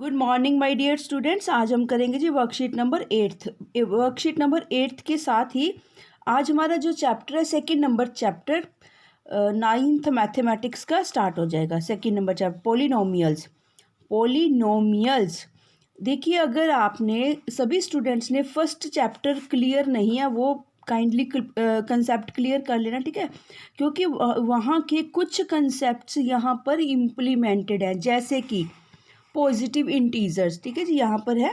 Good morning my dear students. आज हम करेंगे जी वर्कशीट नंबर 8। वर्कशीट नंबर 8 के साथ ही आज हमारा जो चैप्टर है second number chapter 9th mathematics का स्टार्ट हो जाएगा। Second number chapter polynomials. देखिए, अगर आपने सभी स्टूडेंट्स ने फर्स्ट चैप्टर क्लियर नहीं है वो काइंडली कंसेप्ट क्लियर कर लेना, ठीक है, क्योंकि वहाँ के कुछ कंसेप्ट्स यहाँ पर इम्प्लीमेंटेड हैं, जैसे कि पॉजिटिव इंटीजर्स। ठीक है जी, यहाँ पर है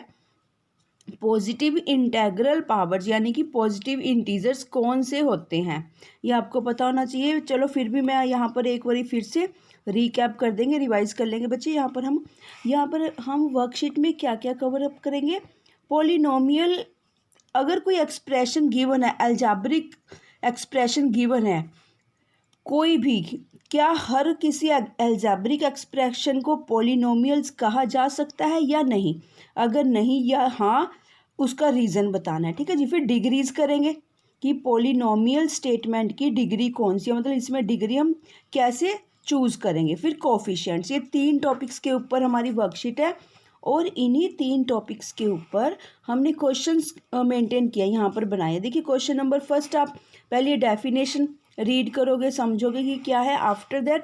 पॉजिटिव इंटेग्रल पावर्स, यानी कि पॉजिटिव इंटीजर्स कौन से होते हैं ये आपको पता होना चाहिए। चलो फिर भी मैं यहाँ पर एक बारी फिर से रिकैप कर देंगे, रिवाइज कर लेंगे बच्चे। यहाँ पर हम वर्कशीट में क्या क्या कवर अप करेंगे। पॉलिनोमियल, अगर कोई एक्सप्रेशन गिवन है, अलजेब्रिक एक्सप्रेशन गिवन है कोई भी, क्या हर किसी अलजेब्रिक एक्सप्रेशन को पॉलिनोमियल्स कहा जा सकता है या नहीं? अगर नहीं या हाँ, उसका रीज़न बताना है। ठीक है जी। फिर डिग्रीज करेंगे कि पॉलिनोमियल स्टेटमेंट की डिग्री कौन सी है, मतलब इसमें डिग्री हम कैसे चूज़ करेंगे। फिर कोफिशिएंट्स। ये 3 टॉपिक्स के ऊपर हमारी वर्कशीट है और इन्हीं 3 टॉपिक्स के ऊपर हमने क्वेश्चंस मेंटेन किया, यहाँ पर बनाए। देखिए, क्वेश्चन नंबर फर्स्ट आप पहले डेफिनेशन रीड करोगे, समझोगे कि क्या है। After that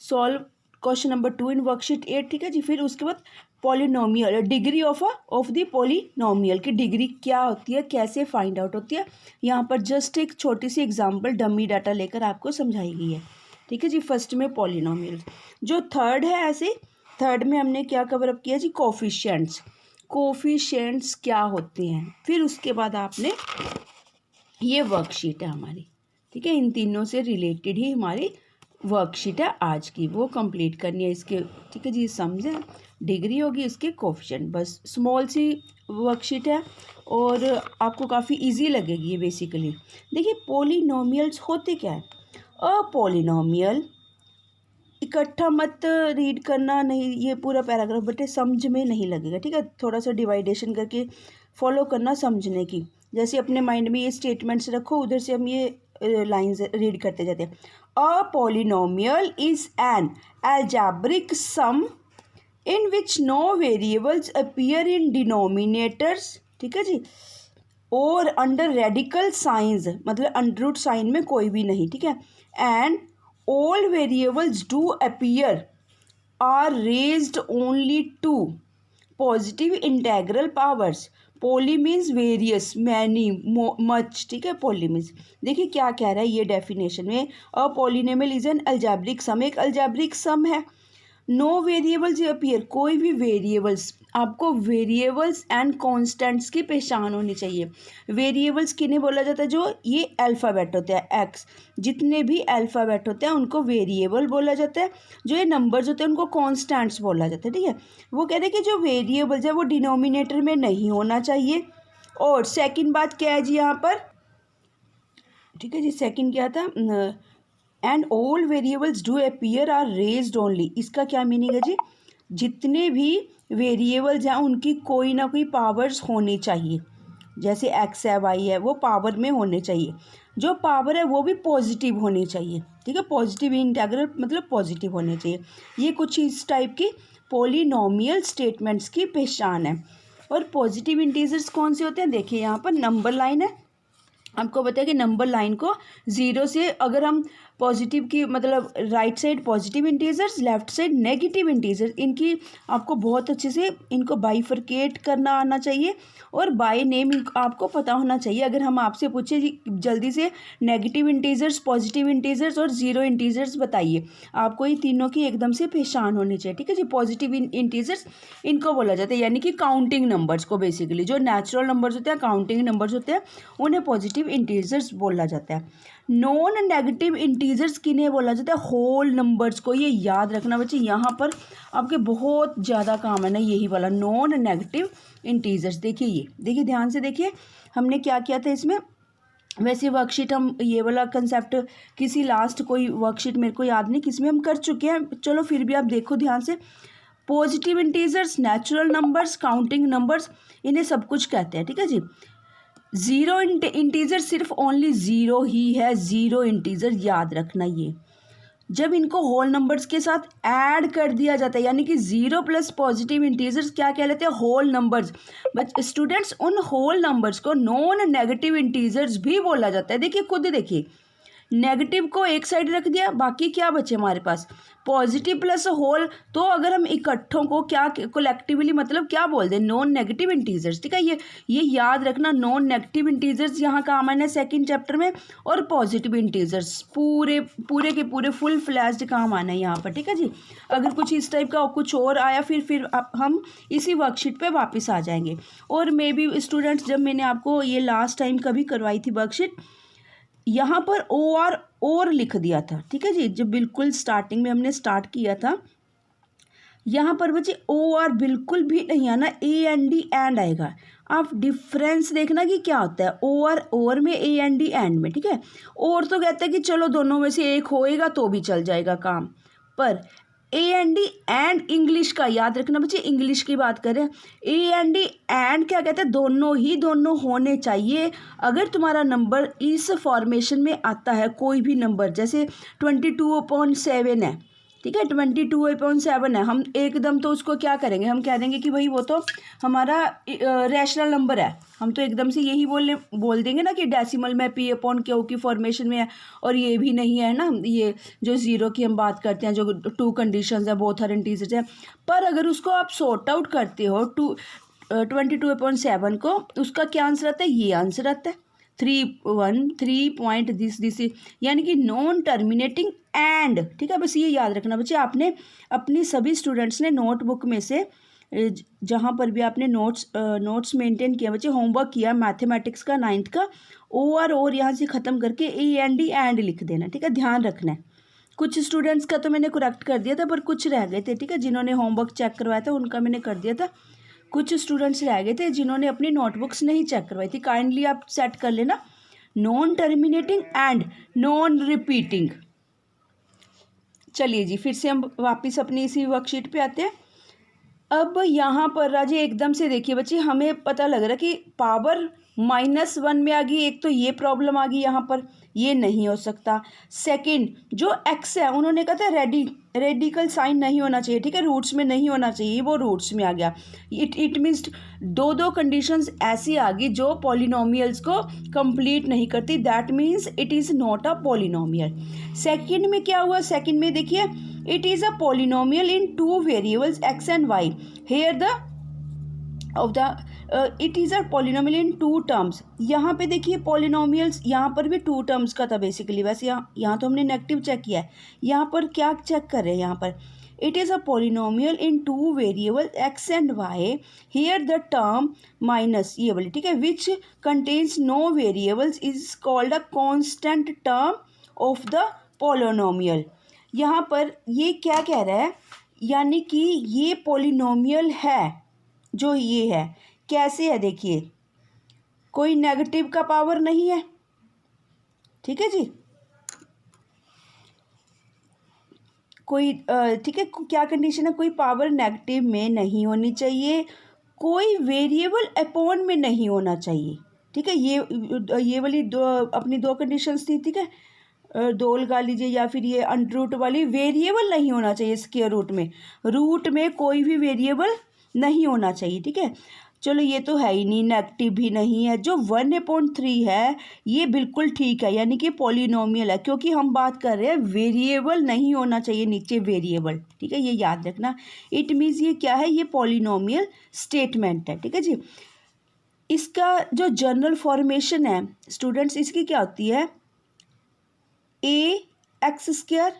solve question number 2 in worksheet 8। ठीक है जी। फिर उसके बाद polynomial, degree of the polynomial की डिग्री क्या होती है, कैसे फाइंड आउट होती है। यहाँ पर जस्ट एक छोटी सी एग्जांपल डमी डाटा लेकर आपको समझाई गई है। ठीक है जी। फर्स्ट में पॉलिनोमियल। जो थर्ड है, ऐसे थर्ड में हमने क्या कवर अप किया जी, कोफिशिएंट्स। कोफिशिएंट्स क्या होते हैं, फिर उसके बाद आपने ये वर्कशीट है हमारी। ठीक है, इन तीनों से रिलेटेड ही हमारी वर्कशीट है आज की, वो कंप्लीट करनी है इसके। ठीक है जी, समझे। डिग्री होगी इसके कोफिशिएंट, बस स्मॉल सी वर्कशीट है और आपको काफ़ी इजी लगेगी ये बेसिकली। देखिए, पॉलिनोमियल्स होते क्या है। अ पॉलिनोमियल, इकट्ठा मत रीड करना, नहीं ये पूरा पैराग्राफ बेटे समझ में नहीं लगेगा। ठीक है, थोड़ा सा डिवाइडेशन करके फॉलो करना समझने की। जैसे अपने माइंड में ये स्टेटमेंट्स रखो, उधर से हम ये लाइंस रीड करते जाते हैं। A polynomial is an algebraic sum in which no variables appear in denominators. ठीक है जी। और अंडर रेडिकल साइंस, मतलब अंडर रूट साइन में कोई भी नहीं। ठीक है। And all variables do appear are raised only to positive integral powers. Poly means various, many, much. ठीक है, पोली मीन्स। देखिए क्या कह रहा है ये डेफिनेशन में। A polynomial is an algebraic sum, एक अलजेब्रिक सम है। नो वेरिएबल्स अपीयर, कोई भी वेरिएबल्स, आपको वेरिएबल्स एंड कॉन्स्टेंट्स की पहचान होनी चाहिए। वेरिएबल्स किन्हें बोला जाता है, जो ये अल्फ़ाबेट होते हैं, एक्स, जितने भी अल्फ़ाबेट होते हैं उनको वेरिएबल बोला जाता है। जो ये नंबर्स होते हैं उनको कॉन्स्टेंट्स बोला जाता है। ठीक है, वो कहते हैं कि जो वेरिएबल्स है वो डिनोमिनेटर में नहीं होना चाहिए। और सेकेंड बात क्या है जी यहाँ पर, ठीक है जी, सेकेंड क्या था, and all variables do appear are raised only. इसका क्या मीनिंग है जी, जितने भी वेरिएबल्स हैं उनकी कोई ना कोई पावर्स होनी चाहिए। जैसे एक्स है, वाई है, वो पावर में होने चाहिए। जो पावर है वो भी पॉजिटिव होनी चाहिए। ठीक है, पॉजिटिव इंटीग्रल मतलब पॉजिटिव होने चाहिए। ये कुछ इस टाइप की पॉलिनोमियल स्टेटमेंट्स की पहचान है। और पॉजिटिव इंटीजर्स कौन से होते हैं, देखिए यहाँ पर नंबर लाइन है। आपको बताया कि नंबर लाइन को 0 से, अगर हम पॉजिटिव की मतलब right side positive integers, left side negative integers, इनकी आपको बहुत अच्छे से इनको बाइफरकेट करना आना चाहिए और बाय नेम आपको पता होना चाहिए। अगर हम आपसे पूछे जी जल्दी से नेगेटिव इंटीजर्स, पॉजिटिव इंटीजर्स और 0 इंटीजर्स बताइए, आपको ये तीनों की एकदम से पहचान होनी चाहिए। ठीक है जी। पॉजिटिव इंटीजर्स इनको बोला जाता है, यानी कि काउंटिंग नंबर्स को, बेसिकली जो नेचुरल नंबर्स होते हैं, काउंटिंग नंबर्स होते हैं, उन्हें पॉजिटिव इंटीजर्स बोला जाता है। नॉन नेगेटिव इंटीजर्स किन्हें बोला जाता है, होल नंबर्स को। ये याद रखना बच्चे, यहाँ पर आपके बहुत ज़्यादा काम है ना यही वाला, नॉन नेगेटिव इंटीजर्स। देखिए ये, देखिए ध्यान से देखिए हमने क्या किया था इसमें। वैसे वर्कशीट हम ये वाला कंसेप्ट किसी लास्ट कोई वर्कशीट मेरे को याद नहीं किसमें हम कर चुके हैं, चलो फिर भी आप देखो ध्यान से। Positive integers, natural numbers, counting numbers, इन्हें सब कुछ कहते हैं। ठीक है जी। 0 इंटीजर सिर्फ ओनली 0 ही है, 0 इंटीजर, याद रखना ये। जब इनको होल नंबर्स के साथ ऐड कर दिया जाता है, यानी कि 0 प्लस पॉजिटिव इंटीजर्स क्या कहलाते हैं, होल नंबर्स। बट स्टूडेंट्स उन होल नंबर्स को नॉन नेगेटिव इंटीजर्स भी बोला जाता है। देखिए खुद देखिए, नेगेटिव को एक साइड रख दिया, बाकी क्या बचे हमारे पास, पॉजिटिव प्लस होल। तो अगर हम इकट्ठों को क्या कलेक्टिवली मतलब क्या बोल दें, नॉन नेगेटिव इंटीजर्स। ठीक है, ये याद रखना, नॉन नेगेटिव इंटीजर्स यहाँ काम आना है सेकंड चैप्टर में, और पॉजिटिव इंटीजर्स पूरे पूरे के पूरे फुल फ्लैश्ड काम आना है यहाँ पर। ठीक है जी, अगर कुछ इस टाइप का कुछ और आया फिर हम इसी वर्कशीट पे वापस आ जाएंगे। और मे बी स्टूडेंट्स, जब मैंने आपको ये लास्ट टाइम कभी करवाई थी वर्कशीट, यहाँ पर और लिख दिया था। ठीक है जी, जब बिल्कुल स्टार्टिंग में हमने स्टार्ट किया था, यहाँ पर बच्चे OR बिल्कुल भी नहीं आना, AND एंड आएगा। आप डिफरेंस देखना कि क्या होता है OR में, AND एंड में। ठीक है, और तो कहता है कि चलो दोनों में से एक होएगा तो भी चल जाएगा काम, पर AND एंड इंग्लिश का याद रखना बच्चे, इंग्लिश की बात करें, AND एंड क्या कहते हैं, दोनों होने चाहिए। अगर तुम्हारा नंबर इस फॉर्मेशन में आता है, कोई भी नंबर जैसे 22/7 है, ठीक है, 22/7 है, हम एकदम तो उसको क्या करेंगे, हम कह देंगे कि भाई वो तो हमारा रैशनल नंबर है, हम तो एकदम से यही बोल देंगे ना कि डेसिमल में P/Q की फॉर्मेशन में है, और ये भी नहीं है ना, ये जो ज़ीरो की हम बात करते हैं, जो 2 कंडीशंस है, बोथ आर इंटीजर्स है। पर अगर उसको आप सॉर्ट आउट करते हो 22/7 को, उसका क्या आंसर आता है, ये आंसर आता है 3 पॉइंट दिस, यानी कि नॉन टर्मिनेटिंग एंड। ठीक है, बस ये याद रखना बच्चे, आपने अपनी सभी स्टूडेंट्स ने नोटबुक में से जहाँ पर भी आपने नोट्स मेंटेन किया बच्चे, होमवर्क किया मैथमेटिक्स का 9th का, और यहाँ से ख़त्म करके AND एंड लिख देना। ठीक है, ध्यान रखना है। कुछ स्टूडेंट्स का तो मैंने करेक्ट कर दिया था, पर कुछ रह गए थे। ठीक है, जिन्होंने होमवर्क चेक करवाया था उनका मैंने कर दिया था, कुछ स्टूडेंट्स रह गए थे जिन्होंने अपनी नोटबुक्स नहीं चेक करवाई थी। काइंडली आप सेट कर लेना, non terminating and non repeating. चलिए जी, फिर से हम वापस अपनी इसी वर्कशीट पे आते हैं। अब यहाँ पर राजे एकदम से देखिए बच्चे, हमें पता लग रहा है कि पावर -1 में आ गई, एक तो ये प्रॉब्लम आ गई यहाँ पर, ये नहीं हो सकता। सेकंड, जो x है उन्होंने कहा था रेडिकल साइन नहीं होना चाहिए। ठीक है, रूट्स में नहीं होना चाहिए, वो रूट्स में आ गया। इट मीन्स दो कंडीशंस ऐसी आ गई जो पॉलिनोमियल्स को कंप्लीट नहीं करती, that means it is not a polynomial. Second में क्या हुआ, सेकंड में देखिए, it is a polynomial in 2 variables x and y. Here it is a polynomial in 2 terms. यहाँ पे देखिए पॉलिनोमियल्स, यहाँ पर भी 2 टर्म्स का था बेसिकली। वैसे यहाँ तो हमने नेगेटिव चेक किया है, यहाँ पर क्या चेक कर रहे हैं, यहाँ पर it is a polynomial in 2 variables x and y. Here the term minus ये वाली, ठीक है, which contains no variables is called a constant term of the polynomial. यहाँ पर ये क्या कह रहा है, यानी कि ये पॉलिनोमियल है, जो ये है कैसे है, देखिए कोई नेगेटिव का पावर नहीं है। ठीक है जी, कोई ठीक है, क्या कंडीशन है, कोई पावर नेगेटिव में नहीं होनी चाहिए, कोई वेरिएबल अपॉन में नहीं होना चाहिए। ठीक है, ये वाली अपनी 2 कंडीशंस थी। ठीक है, 2 लगा लीजिए, या फिर ये अंडर रूट वाली, वेरिएबल नहीं होना चाहिए स्क्वायर रूट में कोई भी वेरिएबल नहीं होना चाहिए। ठीक है, चलो ये तो है ही नहीं, नेगेटिव भी नहीं है। जो 1/3 है ये बिल्कुल ठीक है, यानी कि पॉलिनोमियल है, क्योंकि हम बात कर रहे हैं वेरिएबल नहीं होना चाहिए नीचे वेरिएबल। ठीक है, ये याद रखना। इट मीन्स ये क्या है, ये पॉलिनोमियल स्टेटमेंट है। ठीक है जी, इसका जो जनरल फॉर्मेशन है स्टूडेंट्स, इसकी क्या होती है, ax²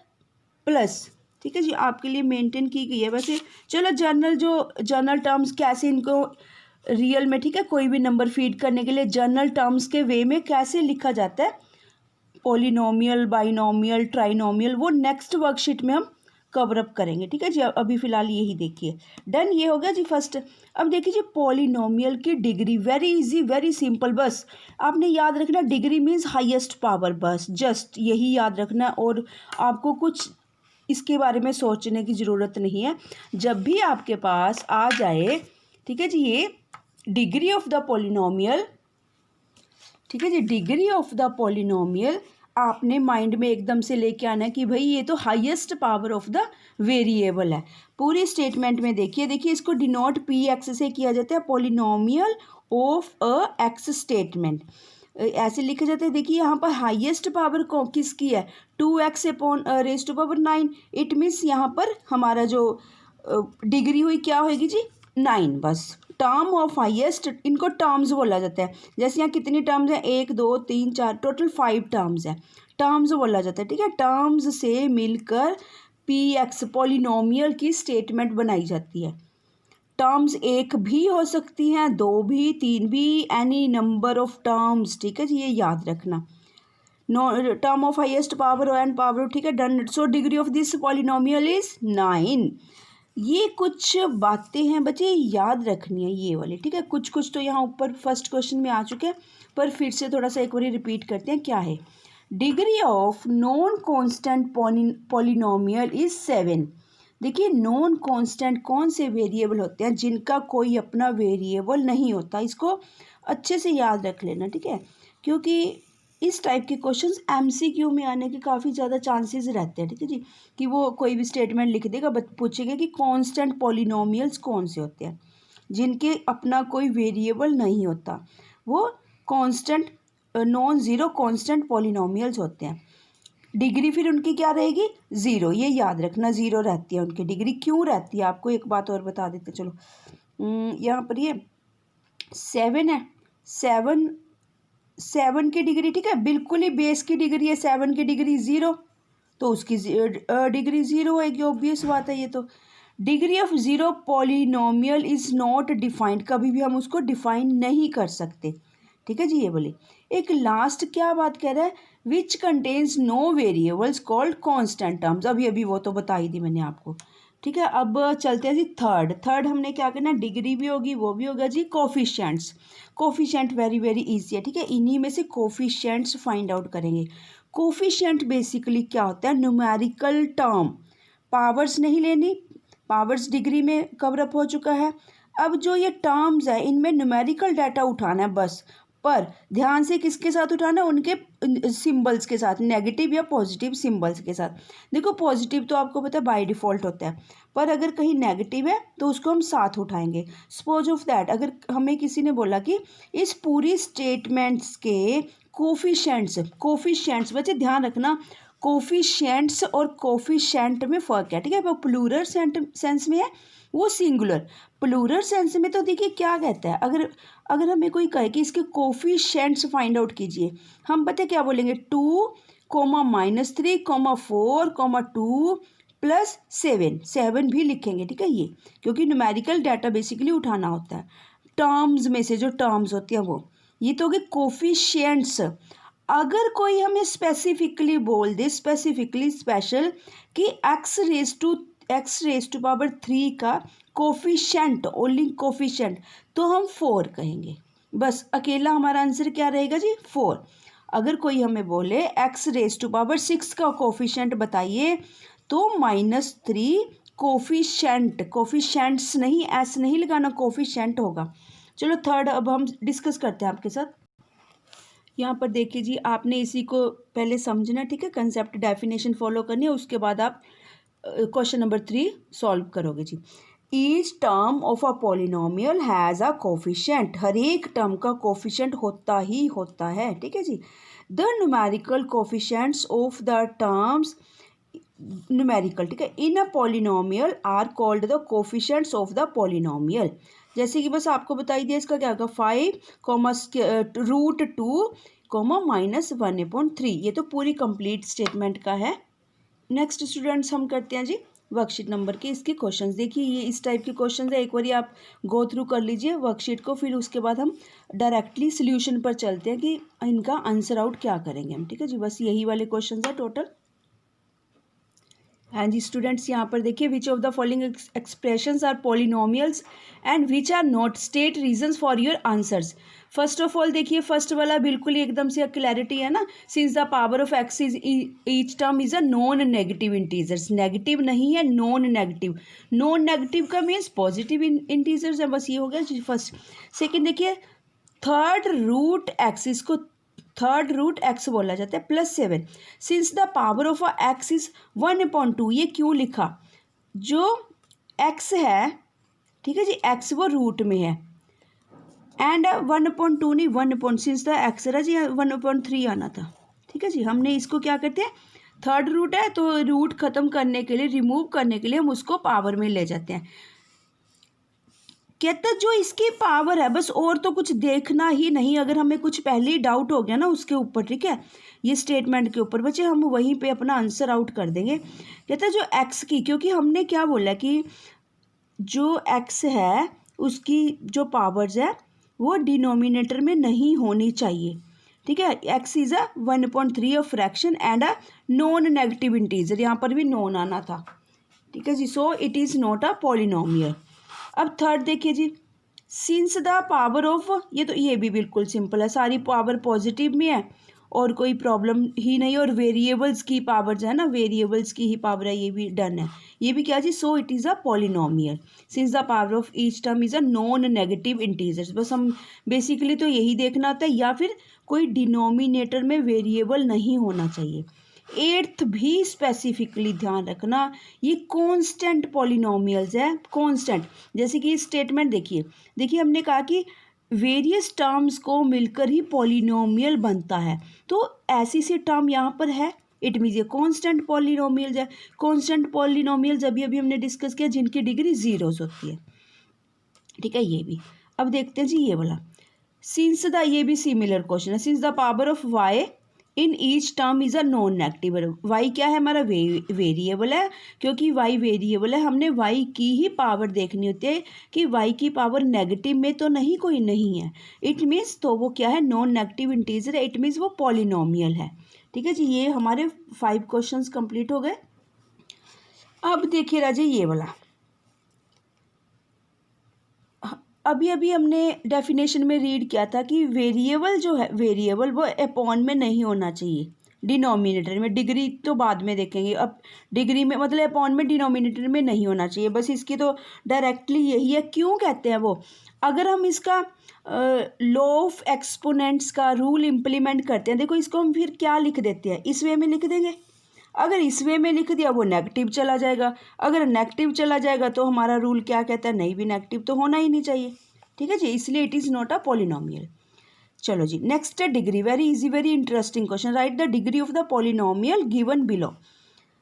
प्लस, ठीक है जी, आपके लिए मेंटेन की गई है। वैसे चलो जनरल टर्म्स कैसे इनको रियल में, ठीक है, कोई भी नंबर फीड करने के लिए जनरल टर्म्स के वे में कैसे लिखा जाता है, पॉलिनोमियल, बाइनोमियल, ट्राइनोमियल, वो नेक्स्ट वर्कशीट में हम कवर अप करेंगे। ठीक है जी, अभी फ़िलहाल यही देखिए। डन, ये हो गया जी फर्स्ट। अब देखिए जी, पॉलिनोमियल की degree very easy, very simple, बस आपने याद रखना डिग्री मीन्स हाईएस्ट पावर, बस जस्ट यही याद रखना, और आपको कुछ इसके बारे में सोचने की ज़रूरत नहीं है। जब भी आपके पास आ जाए, ठीक है जी, ये डिग्री ऑफ द पॉलिनोमियल, ठीक है जी, डिग्री ऑफ द पॉलिनोमियल, आपने माइंड में एकदम से लेके आना है कि भाई ये तो highest power of the variable है। पूरी स्टेटमेंट में देखिए इसको डिनोट पी एक्स से किया जाता है, polynomial of a x statement ऐसे लिखे जाते हैं। देखिए यहाँ पर हाईएस्ट पावर को किसकी है, 2x upon raise to power 9। It means यहाँ पर हमारा जो डिग्री हुई क्या होगी जी, 9। बस टर्म ऑफ हाईएस्ट, इनको टर्म्स बोला जाता है। जैसे यहाँ कितनी टर्म्स हैं, 1 2 3 4, टोटल 5 टर्म्स है, टर्म्स बोला जाता है। ठीक है, टर्म्स से मिलकर पी एक्स पॉलिनोमियल की स्टेटमेंट बनाई जाती है। टर्म्स एक भी हो सकती हैं, दो भी, तीन भी, एनी नंबर ऑफ टर्म्स। ठीक है जी, ये याद रखना। No term of highest power and power, ठीक है, done. So degree of this polynomial is 9। ये कुछ बातें हैं बच्चे याद रखनी है ये वाली। ठीक है, कुछ तो यहाँ ऊपर फर्स्ट क्वेश्चन में आ चुके हैं, पर फिर से थोड़ा सा एक बार रिपीट करते हैं। क्या है, degree of non constant polynomial is 7। देखिए नॉन कांस्टेंट कौन से वेरिएबल होते हैं, जिनका कोई अपना वेरिएबल नहीं होता। इसको अच्छे से याद रख लेना। ठीक है, क्योंकि इस टाइप के क्वेश्चंस एमसीक्यू में आने के काफ़ी ज़्यादा चांसेस रहते हैं। ठीक है जी, कि वो कोई भी स्टेटमेंट लिख देगा, पूछेगा कि कांस्टेंट पॉलिनोमियल्स कौन से होते हैं जिनके अपना कोई वेरिएबल नहीं होता, वो constant non zero constant polynomials होते हैं। डिग्री फिर उनकी क्या रहेगी, 0। ये याद रखना, 0 रहती है उनकी डिग्री। क्यों रहती है, आपको एक बात और बता देते चलो। यहाँ पर ये 7 है, 7 की डिग्री, ठीक है, बिल्कुल ही बेस की डिग्री है 7 की डिग्री 0, तो उसकी डिग्री 0 होगी, ऑब्वियस बात है ये तो। Degree of 0 polynomial is not defined, कभी भी हम उसको डिफाइन नहीं कर सकते। ठीक है जी, ये बोले। एक लास्ट क्या बात कह रहा है, which contains no variables called constant terms. अभी वो तो बता ही दी मैंने आपको। ठीक है, अब चलते हैं जी थर्ड हमने क्या करना है, डिग्री भी होगी, वो भी होगा जी कोफिशिएंट्स। कोफिशिएंट वेरी ईजी है। ठीक है, इन्हीं में से कोफिशिएंट्स फाइंड आउट करेंगे। कोफिशिएंट बेसिकली क्या होता है, न्यूमेरिकल टर्म। पावर्स नहीं लेनी, पावर्स डिग्री में कवर अप हो चुका है। अब जो ये टर्म्स है, इनमें न्यूमेरिकल डाटा उठाना है बस, पर ध्यान से किसके साथ उठाना है, उनके सिंबल्स के साथ, नेगेटिव या पॉजिटिव सिंबल्स के साथ। देखो पॉजिटिव तो आपको पता है बाय डिफ़ॉल्ट होता है, पर अगर कहीं नेगेटिव है तो उसको हम साथ उठाएंगे। सपोज ऑफ दैट, अगर हमें किसी ने बोला कि इस पूरी स्टेटमेंट्स के कोफिशिएंट्स बच्चे ध्यान रखना, कोफिशिएंट्स और कोफिशिएंट में फ़र्क है। ठीक है, वो प्लूरल सेंस में है, वो सिंगुलर। प्लूरल सेंस में तो देखिए क्या कहता है, अगर हमें कोई कहे कि इसके कोफिशिएंट्स फाइंड आउट कीजिए, हम पता क्या बोलेंगे, 2, -3, 4, 2 प्लस 7 भी लिखेंगे। ठीक है, ये क्योंकि न्यूमेरिकल डाटा बेसिकली उठाना होता है, टर्म्स में से जो टर्म्स होती हैं वो, ये तो हो गए कोफिशिएंट्स। अगर कोई हमें स्पेसिफिकली बोल दे, स्पेसिफिकली स्पेशल, कि एक्स रेज टू पावर 3 का कोफिशेंट, ओनली कोफिशेंट, तो हम 4 कहेंगे। बस अकेला हमारा आंसर क्या रहेगा जी, 4। अगर कोई हमें बोले एक्स रेज टू पावर 6 का कोफिशेंट बताइए, तो -3 कोफिशेंट्स नहीं, एस नहीं लगाना, कोफिशेंट होगा। चलो थर्ड अब हम डिस्कस करते हैं आपके साथ। यहाँ पर देखिए जी, आपने इसी को पहले समझना। ठीक है, कंसेप्ट डेफिनेशन फॉलो करनी है, उसके बाद आप क्वेश्चन नंबर 3 सॉल्व करोगे जी। Each term of a polynomial has a coefficient, हर एक टर्म का कोफिशिएंट होता ही होता है। ठीक है जी, the numerical coefficients of the terms numerical, ठीक है, in a polynomial are called the coefficients of the polynomial. जैसे कि बस आपको बताई दिया, इसका क्या होगा, 5, √2, -1/3। ये तो पूरी कंप्लीट स्टेटमेंट का है। नेक्स्ट स्टूडेंट्स हम करते हैं जी वर्कशीट नंबर के इसके क्वेश्चंस। देखिए ये इस टाइप के क्वेश्चंस है, एक बार आप गो थ्रू कर लीजिए वर्कशीट को, फिर उसके बाद हम डायरेक्टली सॉल्यूशन पर चलते हैं कि इनका आंसर आउट क्या करेंगे हम। ठीक है जी, बस यही वाले क्वेश्चंस है टोटल। हाँ जी स्टूडेंट्स, यहाँ पर देखिए, which of the following expressions are polynomials and which are not, state reasons for your answers. First of all देखिए, फर्स्ट वाला बिल्कुल ही एकदम से क्लैरिटी है ना, since the power of x is each term is a non negative integers. Negative नहीं है, नॉन नेगेटिव। नॉन नेगेटिव का मीन्स पॉजिटिव इंटीजर्स है, बस ये हो गया जी फर्स्ट। सेकेंड देखिए, थर्ड रूट एक्स, इसको थर्ड रूट एक्स बोला जाता है, +7 since the power of x is 1/2। ये क्यों लिखा, जो एक्स है, ठीक है जी, एक्स वो रूट में है, एंड 1/2 नहीं 1 सिंस द एक्स है जी 1/3 आना था, ठीक है जी। हमने इसको क्या करते हैं, थर्ड रूट है तो रूट ख़त्म करने के लिए, रिमूव करने के लिए हम उसको पावर में ले जाते हैं। कहता जो इसकी पावर है बस, और तो कुछ देखना ही नहीं। अगर हमें कुछ पहले ही डाउट हो गया ना उसके ऊपर, ठीक है, ये स्टेटमेंट के ऊपर, बच्चे हम वहीं पे अपना आंसर आउट कर देंगे। कहता जो एक्स की, क्योंकि हमने क्या बोला कि जो एक्स है उसकी जो पावर्स है वो डिनोमिनेटर में नहीं होनी चाहिए, ठीक है। X is a 1/3 of fraction and a non negative integer, यहाँ पर भी नॉन आना था, ठीक है जी। So it is not a polynomial. अब थर्ड देखिए जी, सिंस द पावर ऑफ, ये भी बिल्कुल सिंपल है, सारी पावर पॉजिटिव में है और कोई प्रॉब्लम ही नहीं, और वेरिएबल्स की पावर जो है ना, वेरिएबल्स की ही पावर है, ये भी डन है, ये भी क्या जी। So it is a polynomial since the power of each term is a non negative integers. बस हम बेसिकली तो यही देखना होता है, या फिर कोई डिनोमिनेटर में वेरिएबल नहीं होना चाहिए। एट्थ भी स्पेसिफिकली ध्यान रखना, ये कांस्टेंट पॉलिनोमियल्स है, कांस्टेंट। जैसे कि स्टेटमेंट देखिए हमने कहा कि वेरियस टर्म्स को मिलकर ही पॉलिनोमियल बनता है, तो ऐसी सी टर्म यहाँ पर है, इट मीन्स ये कांस्टेंट पॉलिनोमियल्स है। कांस्टेंट पॉलिनोमियल्स अभी हमने डिस्कस किया जिनकी डिग्री जीरोस होती है, ठीक है, ये भी। अब देखते हैं जी ये वाला, सिंस द, ये भी सिमिलर क्वेश्चन है, since the power of y in each term is a non negative. Y क्या है, हमारा वेरिएबल है, क्योंकि वाई वेरिएबल है, हमने वाई की ही पावर देखनी होती है कि वाई की पावर नेगेटिव में तो नहीं, कोई नहीं है, इट मीन्स तो वो क्या है, नॉन नेगेटिव इंटीजर है, इट मीन्स वो पॉलिनोमियल है, ठीक है जी। ये हमारे 5 क्वेश्चंस कंप्लीट हो गए। अब देखिए राजे ये वाला, अभी हमने डेफिनेशन में रीड किया था कि वेरिएबल जो है, वेरिएबल वो अपॉन में नहीं होना चाहिए, डिनोमिनेटर में। डिग्री तो बाद में देखेंगे, अब डिग्री में मतलब अपॉन में, डिनोमिनेटर में नहीं होना चाहिए, बस इसकी तो डायरेक्टली यही है। क्यों कहते हैं वो, अगर हम इसका लॉ ऑफ एक्सपोनेंट्स का रूल इम्प्लीमेंट करते हैं, देखो इसको हम फिर क्या लिख देते हैं, इस वे में लिख देंगे। अगर इस वे में लिख दिया वो नेगेटिव चला जाएगा, अगर नेगेटिव चला जाएगा तो हमारा रूल क्या कहता है, नहीं भी नेगेटिव तो होना ही नहीं चाहिए, ठीक है जी, इसलिए it is not a polynomial. चलो जी नेक्स्ट है degree, very easy very interesting question, right the degree of the polynomial given below.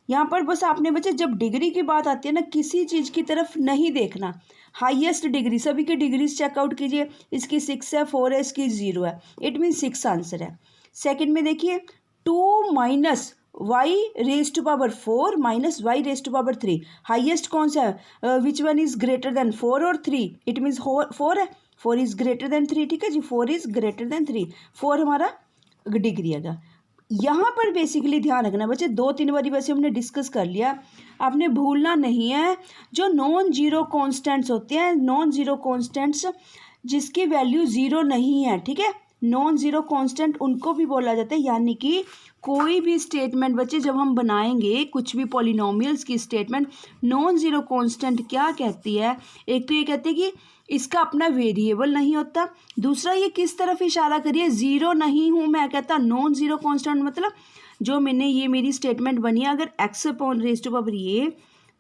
यहाँ पर बस आपने बच्चे जब डिग्री की बात आती है ना, किसी चीज़ की तरफ नहीं देखना, हाईएस्ट डिग्री, सभी की डिग्रीज चेकआउट कीजिए, इसकी 6 है, 4 है, इसकी 0 है, इट मीन 6 आंसर है। सेकंड में देखिए 2 minus y raise to power 4 minus y raise to power 3, highest कौन सा है, which one is greater than 4 और 3, इट मीन्स 4 है, 4 इज ग्रेटर देन 3, ठीक है जी, 4 इज ग्रेटर देन 3, 4 हमारा डिग्री है। यहाँ पर बेसिकली ध्यान रखना बच्चे, 2-3 बारी वैसे हमने डिस्कस कर लिया, आपने भूलना नहीं है, जो नॉन जीरो कॉन्स्टेंट्स होते हैं, नॉन जीरो कॉन्स्टेंट्स जिसकी वैल्यू ज़ीरो नहीं है, ठीक है, नॉन ज़ीरो कांस्टेंट उनको भी बोला जाता है। यानी कि कोई भी स्टेटमेंट बच्चे जब हम बनाएंगे कुछ भी पॉलिनोमियल्स की स्टेटमेंट, नॉन ज़ीरो कांस्टेंट क्या कहती है, एक तो ये कहती है कि इसका अपना वेरिएबल नहीं होता, दूसरा ये किस तरफ इशारा करिए, ज़ीरो नहीं हूँ मैं, कहता नॉन ज़ीरो कांस्टेंट मतलब जो मैंने ये मेरी स्टेटमेंट बनी है, अगर x upon raise to power ये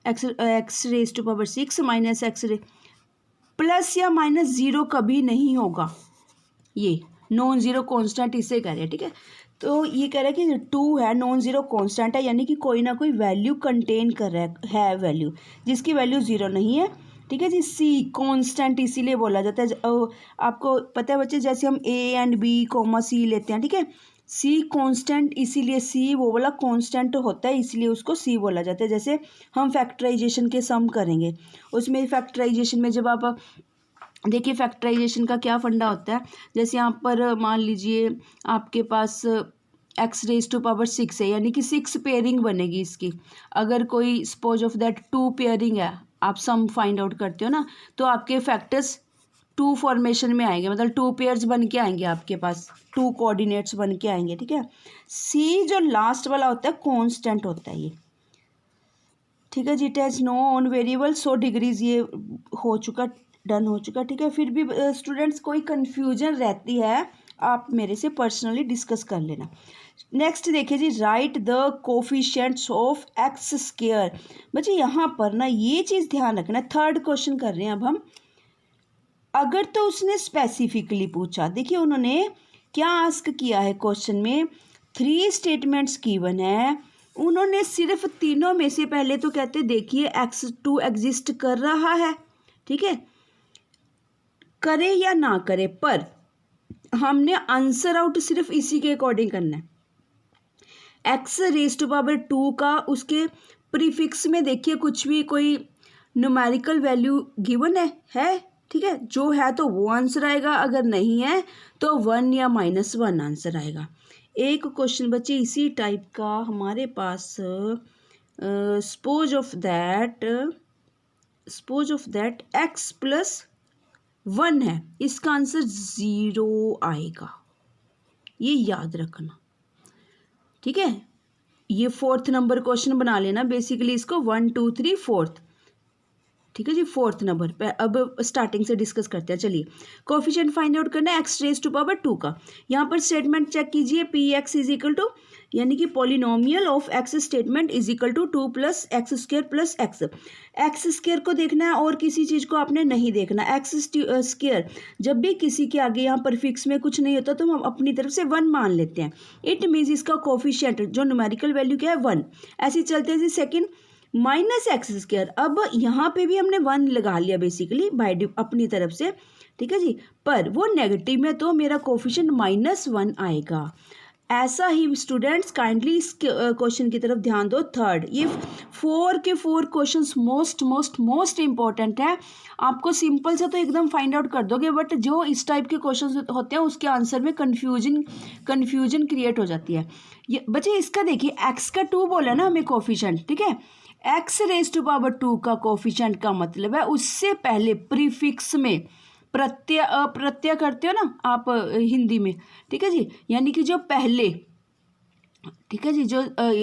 x raise to power 6 minus x plus या माइनस ज़ीरो कभी नहीं होगा, ये नॉन ज़ीरो कांस्टेंट इसे कह रहे हैं, ठीक है। तो ये कह रहा है कि 2 है, नॉन ज़ीरो कांस्टेंट है, यानी कि कोई ना कोई वैल्यू कंटेन कर रहा है वैल्यू जिसकी वैल्यू ज़ीरो नहीं है, ठीक है जी। सी कांस्टेंट इसीलिए बोला जाता है, आपको पता है बच्चे, जैसे हम ए एंड बी कॉमा सी लेते हैं, ठीक है, सी कांस्टेंट इसीलिए, सी वो वाला कांस्टेंट होता है इसलिए उसको सी बोला जाता है। जैसे हम फैक्टराइजेशन के सम करेंगे, उसमें फैक्टराइजेशन में जब आप देखिए फैक्टराइजेशन का क्या फंडा होता है, जैसे यहाँ पर मान लीजिए आपके पास एक्स रेज टू पावर 6 है, यानी कि 6 पेयरिंग बनेगी इसकी। अगर कोई सपोज ऑफ दैट 2 पेयरिंग है, आप सम फाइंड आउट करते हो ना, तो आपके फैक्टर्स 2 फॉर्मेशन में आएंगे, मतलब 2 पेयर्स बन के आएंगे, आपके पास 2 कोऑर्डिनेट्स बन के आएंगे, ठीक है। सी जो लास्ट वाला होता है कॉन्स्टेंट होता है ये, ठीक है जी। It has no on variable, so degrees ये हो चुका, डन हो चुका, ठीक है। फिर भी स्टूडेंट्स कोई कन्फ्यूजन रहती है आप मेरे से पर्सनली डिस्कस कर लेना। नेक्स्ट देखिए जी, write the coefficients of x square. बच्चे यहाँ पर ना ये चीज़ ध्यान रखना, थर्ड क्वेश्चन कर रहे हैं अब हम। अगर तो उसने स्पेसिफिकली पूछा, देखिए उन्होंने क्या आस्क किया है क्वेश्चन में, 3 स्टेटमेंट्स गिवन है, उन्होंने सिर्फ तीनों में से पहले तो कहते देखिए x2 एग्जिस्ट कर रहा है, ठीक है, करे या ना करे, पर हमने आंसर आउट सिर्फ इसी के अकॉर्डिंग करना है। एक्स रेज टू पावर 2 का उसके प्रीफिक्स में देखिए कुछ भी कोई न्यूमेरिकल वैल्यू गिवन है, ठीक है, जो है तो वो आंसर आएगा, अगर नहीं है तो 1 या -1 आंसर आएगा। एक क्वेश्चन बच्चे इसी टाइप का हमारे पास, सपोज ऑफ दैट x + 1 है, इसका आंसर 0 आएगा, ये याद रखना, ठीक है। ये 4th नंबर क्वेश्चन बना लेना, बेसिकली इसको 1 2 3 4th, ठीक है जी, 4th नंबर पे अब स्टार्टिंग से डिस्कस करते हैं। चलिए, कोफिशिएंट फाइंड आउट करना है एक्स रेज टू पावर 2 का। यहाँ पर स्टेटमेंट चेक कीजिए, p x is equal to, यानी कि polynomial of x statement is equal to 2 + x² + x। X square को देखना है और किसी चीज़ को आपने नहीं देखना। एक्स स्क्वायर जब भी किसी के आगे यहाँ पर फिक्स में कुछ नहीं होता तो हम अपनी तरफ से 1 मान लेते हैं। इट मीन्स इसका कोफिशिएंट जो न्यूमेरिकल वैल्यू क्या है 1। ऐसे चलते हैं जी सेकेंड, -x²। अब यहाँ पे भी हमने 1 लगा लिया बेसिकली बाय अपनी तरफ से, ठीक है जी, पर वो नेगेटिव में तो मेरा कोफिशिएंट -1 आएगा। ऐसा ही स्टूडेंट्स काइंडली इस क्वेश्चन की तरफ ध्यान दो। थर्ड, ये 4 के 4 क्वेश्चंस मोस्ट इंपॉर्टेंट है। आपको सिंपल सा तो एकदम फाइंड आउट कर दोगे, बट जो इस टाइप के क्वेश्चंस होते हैं उसके आंसर में कन्फ्यूजन क्रिएट हो जाती है। ये बच्चे इसका देखिए, x का 2 बोला ना हमें कोफिशिएंट, ठीक है, एक्स रेज टू पावर 2 का कोफिशिएंट का मतलब है उससे पहले प्रीफिक्स में प्रत्यय करते हो ना आप हिंदी में, ठीक है जी, यानी कि जो पहले, ठीक है जी, जो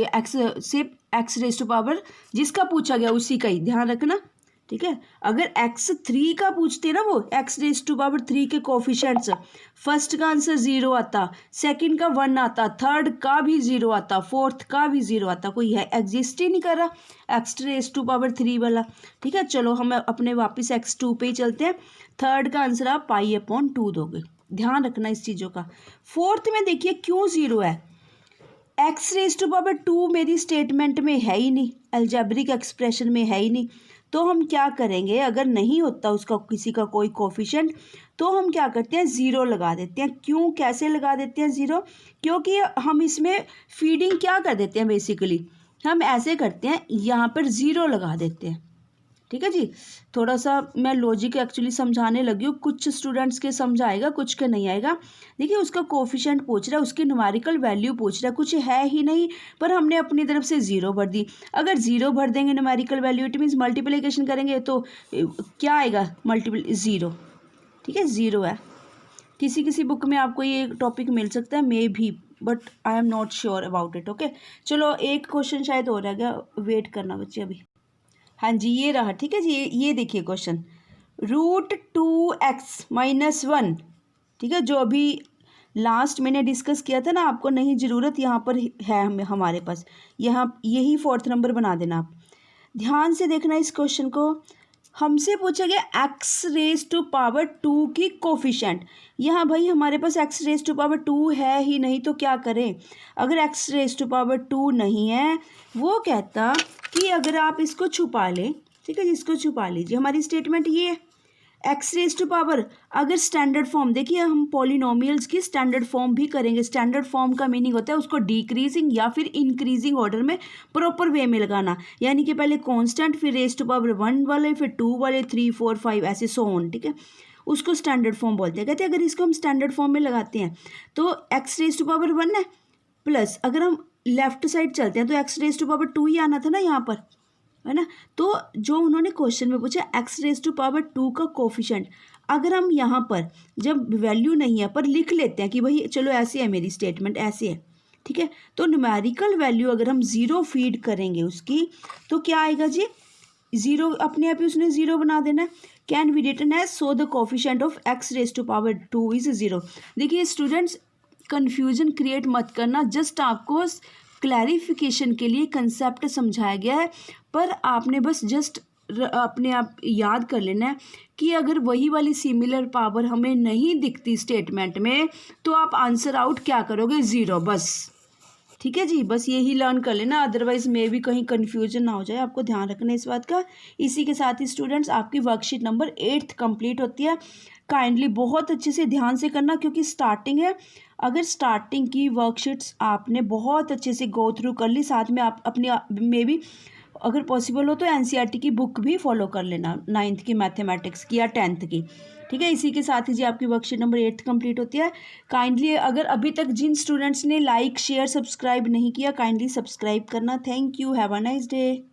एक्स से एक्स रेज टू पावर जिसका पूछा गया उसी का ही ध्यान रखना, ठीक है। अगर x3 का पूछते ना वो एक्स रेज टू पावर 3 के कोफिशिएंट्स, फर्स्ट का आंसर 0 आता, सेकंड का 1 आता, थर्ड का भी 0 आता, फोर्थ का भी 0 आता, कोई है एग्जिस्ट ही नहीं कर रहा एक्स रेज टू पावर 3 वाला, ठीक है। चलो हम अपने वापस x2 पे ही चलते हैं। थर्ड का आंसर आप π/2 दोगे, ध्यान रखना इस चीज़ों का। फोर्थ में देखिए क्यों 0 है, एक्स रेज टू पावर 2 मेरी स्टेटमेंट में है ही नहीं, अलजेब्रिक एक्सप्रेशन में है ही नहीं, तो हम क्या करेंगे, अगर नहीं होता उसका किसी का कोई कोफिशिएंट तो हम क्या करते हैं 0 लगा देते हैं। क्यों, कैसे लगा देते हैं 0, क्योंकि हम इसमें फीडिंग क्या कर देते हैं, बेसिकली हम ऐसे करते हैं, यहाँ पर 0 लगा देते हैं, ठीक है जी। थोड़ा सा मैं लॉजिक एक्चुअली समझाने लगी हूँ, कुछ स्टूडेंट्स के समझ आएगा कुछ के नहीं आएगा। देखिए उसका कोफिशिएंट पूछ रहा है, उसकी न्यूमेरिकल वैल्यू पूछ रहा है, कुछ है ही नहीं, पर हमने अपनी तरफ से 0 भर दी। अगर 0 भर देंगे numerical value, it means multiplication करेंगे तो क्या आएगा, 0, ठीक है, 0 है। किसी बुक में आपको ये टॉपिक मिल सकता है मे भी, but I am not sure about it. Okay, चलो एक क्वेश्चन शायद हो रहेगा, वेट करना बच्चे अभी। हाँ जी, ये रहा, ठीक है जी, ये देखिए क्वेश्चन, √2x - 1, ठीक है, जो अभी लास्ट मैंने डिस्कस किया था ना, आपको नहीं ज़रूरत, यहाँ पर है हमारे पास, यहाँ यही 4th नंबर बना देना आप। ध्यान से देखना इस क्वेश्चन को, हमसे पूछा गया एक्स रेज टू पावर 2 की कोफिशिएंट। यहाँ भाई हमारे पास एक्स रेज टू पावर 2 है ही नहीं, तो क्या करें। अगर एक्स रेज टू पावर 2 नहीं है, वो कहता कि अगर आप इसको छुपा लें, ठीक है, इसको छुपा लीजिए। हमारी स्टेटमेंट ये है, एक्स रेज टू पावर, अगर स्टैंडर्ड फॉर्म, देखिए हम पॉलिनोमियल्स की स्टैंडर्ड फॉर्म भी करेंगे। स्टैंडर्ड फॉर्म का मीनिंग होता है उसको डिक्रीजिंग या फिर इंक्रीजिंग ऑर्डर में प्रॉपर वे में लगाना, यानी कि पहले कांस्टेंट, फिर रेज टू पावर 1 वाले, फिर 2 वाले, 3 4 5 ऐसे सो ऑन, ठीक है, उसको स्टैंडर्ड फॉर्म बोलते हैं। कहते हैं अगर इसको हम स्टैंडर्ड फॉर्म में लगाते हैं तो एक्स रेज टू पावर 1 है, प्लस अगर हम लेफ्ट साइड चलते हैं तो एक्स रेज टू पावर 2 ही आना था ना यहाँ पर, है ना। तो जो उन्होंने क्वेश्चन में पूछा एक्स रेज टू पावर 2 का कोफिशिएंट, अगर हम यहाँ पर जब वैल्यू नहीं है पर लिख लेते हैं कि भाई चलो ऐसे है मेरी स्टेटमेंट, ऐसे है, ठीक है, तो न्यूमेरिकल वैल्यू अगर हम 0 फीड करेंगे उसकी, तो क्या आएगा जी, 0 अपने आप ही उसने 0 बना देना है। Can be written as so the coefficient of x raise to power 2 इज 0। देखिए स्टूडेंट्स, कन्फ्यूजन क्रिएट मत करना, जस्ट आपको क्लैरिफिकेशन के लिए कंसेप्ट समझाया गया है, पर आपने बस जस्ट अपने आप याद कर लेना है कि अगर वही वाली सिमिलर पावर हमें नहीं दिखती स्टेटमेंट में तो आप आंसर आउट क्या करोगे, 0 बस। ठीक है जी, बस यही लर्न कर लेना, अदरवाइज मे भी कहीं कन्फ्यूजन ना हो जाए, आपको ध्यान रखना इस बात का। इसी के साथ ही स्टूडेंट्स आपकी वर्कशीट नंबर 8 कंप्लीट होती है। काइंडली बहुत अच्छे से ध्यान से करना क्योंकि स्टार्टिंग है। अगर स्टार्टिंग की वर्कशीट्स आपने बहुत अच्छे से गो थ्रू कर ली, साथ में आप अपनी मे भी अगर पॉसिबल हो तो एनसीईआरटी की बुक भी फॉलो कर लेना, 9th की मैथमेटिक्स की या 10th की। ठीक है, इसी के साथ ही जी आपकी वर्कशीट नंबर 8 कंप्लीट होती है। काइंडली अगर अभी तक जिन स्टूडेंट्स ने लाइक शेयर सब्सक्राइब नहीं किया, काइंडली सब्सक्राइब करना। Thank you, have a nice day.